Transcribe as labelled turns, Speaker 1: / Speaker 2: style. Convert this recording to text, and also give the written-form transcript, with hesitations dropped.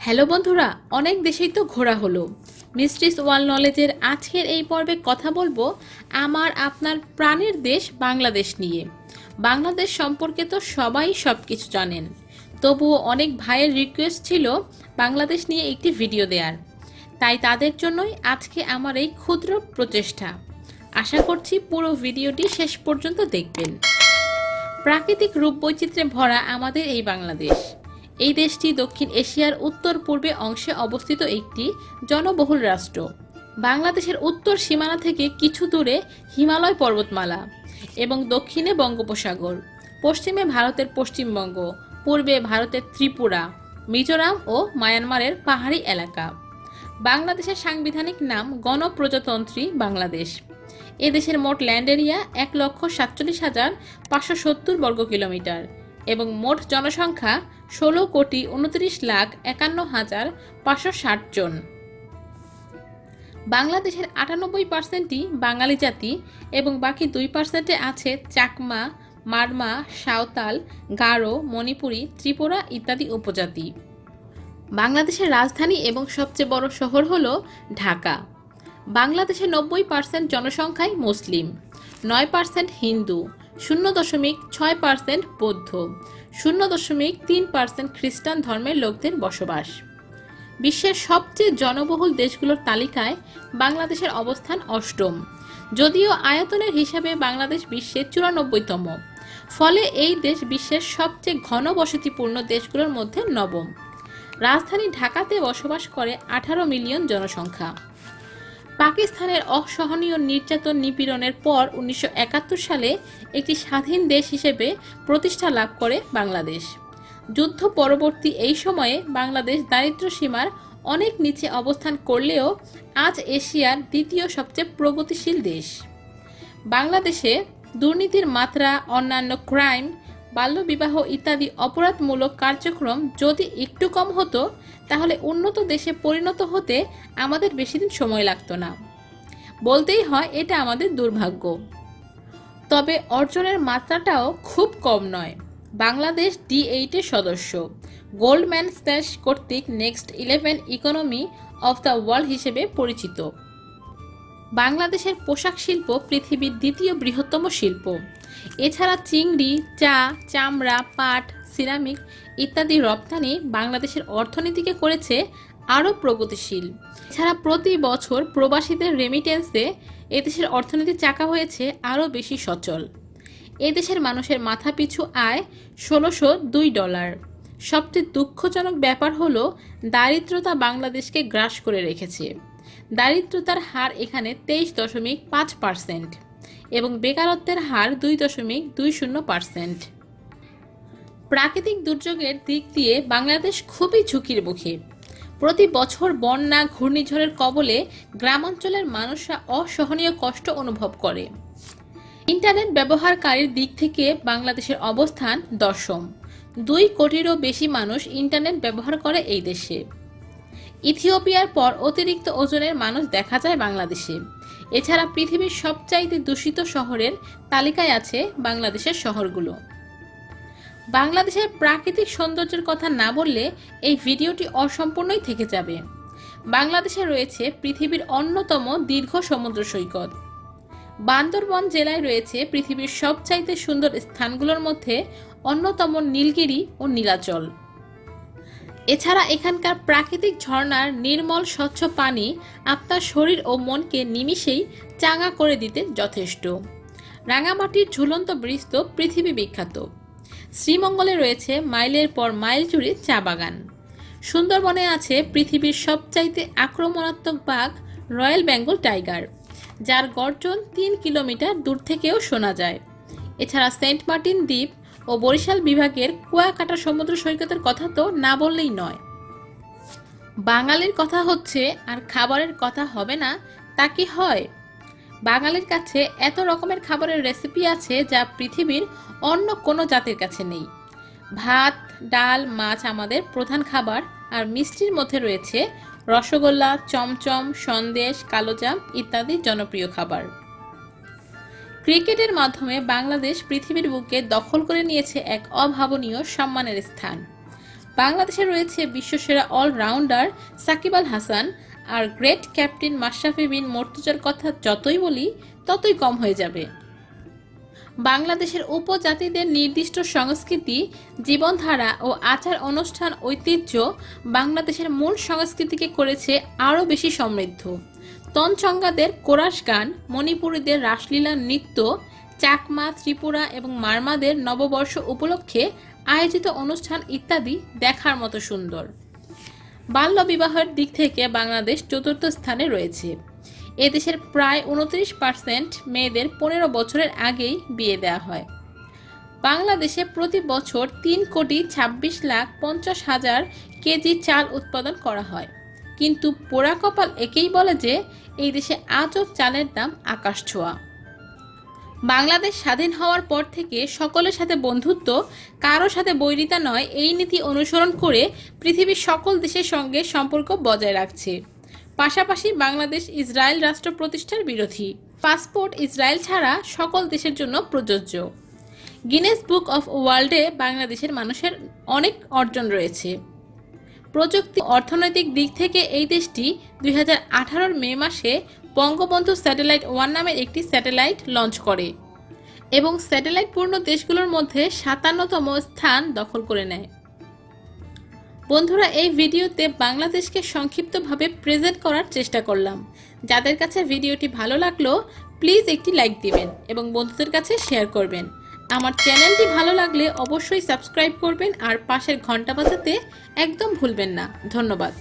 Speaker 1: Hello বন্ধুরা, অনেক দেশেই তো ঘোরা হলো। মিস্ট্রিস ওয়ার্ল্ড নলেজের আজকের এই পর্বে কথা বলবো আমার আপনার প্রাণের দেশ বাংলাদেশ নিয়ে। বাংলাদেশ সম্পর্কে তো সবাই সব কিছু জানেন, তবুও অনেক ভাইয়ের রিকোয়েস্ট ছিল বাংলাদেশ নিয়ে একটি ভিডিও দেওয়ার। তাই তাদের জন্যই আজকে আমার এই ক্ষুদ্র প্রচেষ্টা। আশা করছি পুরো ভিডিওটি শেষ পর্যন্ত দেখবেন। প্রাকৃতিক রূপ বৈচিত্র্যে ভরা আমাদের এই বাংলাদেশ। এই দেশটি দক্ষিণ এশিয়ার উত্তর পূর্বে অংশে অবস্থিত একটি জনবহুল রাষ্ট্র। বাংলাদেশের উত্তর সীমানা থেকে কিছু দূরে হিমালয় পর্বতমালা এবং দক্ষিণে বঙ্গোপসাগর, পশ্চিমে ভারতের পশ্চিমবঙ্গ, পূর্বে ভারতের ত্রিপুরা, মিজোরাম ও মায়ানমারের পাহাড়ি এলাকা। বাংলাদেশের সাংবিধানিক নাম গণপ্রজাতন্ত্রী বাংলাদেশ। এদেশের মোট ল্যান্ড এরিয়া ১,৪৭,৫৭০ বর্গ কিলোমিটার এবং মোট জনসংখ্যা ১৬,২৯,৫১,৫৬০ জন। বাংলাদেশের ৯৮%ই বাঙালি জাতি এবং বাকি 2%-এ আছে চাকমা, মারমা, সাঁওতাল, গারো, মণিপুরী, ত্রিপুরা ইত্যাদি উপজাতি। বাংলাদেশের রাজধানী এবং সবচেয়ে বড় শহর হল ঢাকা। বাংলাদেশের ৯০% জনসংখ্যাই মুসলিম, ৯% হিন্দু, ০.৬% বৌদ্ধ, ০.৩% খ্রিস্টান ধর্মের লোকদের বসবাস। বিশ্বের সবচেয়ে জনবহুল দেশগুলোর তালিকায় বাংলাদেশের অবস্থান অষ্টম, যদিও আয়তনের হিসাবে বাংলাদেশ বিশ্বের ৯৪তম। ফলে এই দেশ বিশ্বের সবচেয়ে ঘনবসতিপূর্ণ দেশগুলোর মধ্যে নবম। রাজধানী ঢাকাতে বসবাস করে ১৮ মিলিয়ন জনসংখ্যা। পাকিস্তানের অসহনীয় নির্যাতন নিপীড়নের পর ১৯৭১ সালে একটি স্বাধীন দেশ হিসেবে প্রতিষ্ঠা লাভ করে বাংলাদেশ। যুদ্ধ পরবর্তী এই সময়ে বাংলাদেশ দারিদ্র্য সীমার অনেক নিচে অবস্থান করলেও আজ এশিয়ার দ্বিতীয় সবচেয়ে প্রগতিশীল দেশ। বাংলাদেশে দুর্নীতির মাত্রা, অন্যান্য ক্রাইম, বাল্যবিবাহ ইত্যাদি অপরাধমূলক কার্যক্রম যদি একটু কম হতো, তাহলে উন্নত দেশে পরিণত হতে আমাদের বেশি দিন সময় লাগতো না। বলতেই হয় এটা আমাদের দুর্ভাগ্য। তবে অর্জনের মাত্রাটাও খুব কম নয়। বাংলাদেশ D8-এর সদস্য, গোল্ডম্যান স্যাচ কর্তৃক next 11 economy of the world হিসেবে পরিচিত। বাংলাদেশের পোশাক শিল্প পৃথিবীর দ্বিতীয় বৃহত্তম শিল্প। এছাড়া চিংড়ি, চা, চামড়া, পাট, সিরামিক ইত্যাদি রপ্তানি বাংলাদেশের অর্থনীতিকে করেছে আরও প্রগতিশীল। এছাড়া প্রতি বছর প্রবাসীদের রেমিটেন্সে এদেশের অর্থনীতির চাকা হয়েছে আরও বেশি সচল। এদেশের মানুষের মাথাপিছু আয় $১৬০২। সবচেয়ে দুঃখজনক ব্যাপার হলো দারিদ্রতা বাংলাদেশকে গ্রাস করে রেখেছে। দারিদ্রতার হার এখানে ২৩.৫% এবং বেকারত্বের হার ২.২০%। প্রাকৃতিক দুর্যোগের দিক দিয়ে বাংলাদেশ খুবই ঝুঁকির মুখে। প্রতি বছর বন্যা, ঘূর্ণিঝড়ের কবলে গ্রামাঞ্চলের মানুষরা অসহনীয় কষ্ট অনুভব করে। ইন্টারনেট ব্যবহারকারীর দিক থেকে বাংলাদেশের অবস্থান দশম। ২ কোটিরও বেশি মানুষ ইন্টারনেট ব্যবহার করে এই দেশে। ইথিওপিয়ার পর অতিরিক্ত ওজনের মানুষ দেখা যায় বাংলাদেশে। এছাড়া পৃথিবীর সবচাইতে দূষিত শহরের তালিকায় আছে বাংলাদেশের শহরগুলো। বাংলাদেশের প্রাকৃতিক সৌন্দর্যের কথা না বললে এই ভিডিওটি অসম্পূর্ণই থেকে যাবে। বাংলাদেশে রয়েছে পৃথিবীর অন্যতম দীর্ঘ সমুদ্র সৈকত। বান্দরবান জেলায় রয়েছে পৃথিবীর সবচাইতে সুন্দর স্থানগুলোর মধ্যে অন্যতম নীলগিরি ও নীলাচল। এছাড়া এখানকার প্রাকৃতিক ঝর্ণার নির্মল স্বচ্ছ পানি আপনার শরীর ও মনকে নিমিষেই চাঙ্গা করে দিতে যথেষ্ট। রাঙামাটির ঝুলন্ত ব্রিজ তো পৃথিবী বিখ্যাত। শ্রীমঙ্গলে রয়েছে মাইলের পর মাইল জুড়ে চা বাগান। সুন্দরবনে আছে পৃথিবীর সবচাইতে আক্রমণাত্মক বাঘ রয়্যাল বেঙ্গল টাইগার, যার গর্জন ৩ কিলোমিটার দূর থেকেও শোনা যায়। এছাড়া সেন্ট মার্টিন দ্বীপ ও বরিশাল বিভাগের কুয়াকাটা সমুদ্র সৈকতের কথা তো না বললেই নয়। বাঙালির কথা হচ্ছে আর খাবারের কথা হবে না, তা কি হয়? বাঙালির কাছে এত রকমের খাবারের রেসিপি আছে যা পৃথিবীর অন্য কোনো জাতির কাছে নেই। ভাত, ডাল, মাছ আমাদের প্রধান খাবার, আর মিষ্টির মধ্যে রয়েছে রসগোল্লা, চমচম, সন্দেশ, কালোজাম ইত্যাদি জনপ্রিয় খাবার। ক্রিকেটের মাধ্যমে বাংলাদেশ পৃথিবীর বুকে দখল করে নিয়েছে এক অভাবনীয় সম্মানের স্থান। বাংলাদেশে রয়েছে বিশ্বসেরা allrounder Shakib Al Hasan, are great captain Mashrafe বিন মর্তুজার কথা যতই বলি ততই কম হয়ে যাবে। বাংলাদেশের উপজাতিদের নির্দিষ্ট সংস্কৃতি, জীবনধারা ও আচার অনুষ্ঠান ঐতিহ্য বাংলাদেশের মূল সংস্কৃতিকে করেছে আরও বেশি সমৃদ্ধ। তঞ্চঙ্গাদের কোরাস গান, মণিপুরীদের রাসলীলা নৃত্য, চাকমা, ত্রিপুরা এবং মারমাদের নববর্ষ উপলক্ষে আয়োজিত অনুষ্ঠান ইত্যাদি দেখার মতো সুন্দর। বাল্য বিবাহের দিক থেকে বাংলাদেশ চতুর্থ স্থানে রয়েছে। এদেশের প্রায় 29% মেয়েদের 15 বছরের আগেই বিয়ে দেওয়া হয়। বাংলাদেশে প্রতি বছর 3,26,50,000 কেজি চাল উৎপাদন করা হয়, কিন্তু পোড়া কপাল একেই বলে যে এই দেশে আজও চালের দাম আকাশ ছোঁয়া। বাংলাদেশ স্বাধীন হওয়ার পর থেকে সকলের সাথে বন্ধুত্ব, কারো সাথে বৈরিতা নয়, এই নীতি অনুসরণ করে পৃথিবীর সকল দেশের সঙ্গে সম্পর্ক বজায় রাখছে। পাশাপাশি বাংলাদেশ ইসরায়েল রাষ্ট্র প্রতিষ্ঠার বিরোধী। পাসপোর্ট ইসরায়েল ছাড়া সকল দেশের জন্য প্রযোজ্য। গিনেস বুক অফ ওয়ার্ল্ডে বাংলাদেশের মানুষের অনেক অর্জন রয়েছে। প্রযুক্তি অর্থনৈতিক দিক থেকে এই দেশটি 2018 মে মাসে বঙ্গবন্ধু স্যাটেলাইট 1 নামের একটি স্যাটেলাইট লঞ্চ করে এবং স্যাটেলাইট পূর্ণ দেশগুলোর মধ্যে 57তম স্থান দখল করে নেয়। বন্ধুরা, এই ভিডিওতে বাংলাদেশকে সংক্ষিপ্তভাবে প্রেজেন্ট করার চেষ্টা করলাম। যাদের কাছে ভিডিওটি ভালো লাগলো প্লিজ একটি লাইক দিবেন এবং বন্ধুদের কাছে শেয়ার করবেন। আমার চ্যানেলটি ভালো লাগলে অবশ্যই সাবস্ক্রাইব করবেন আর পাশের ঘন্টা বাজাতে একদম ভুলবেন না। ধন্যবাদ।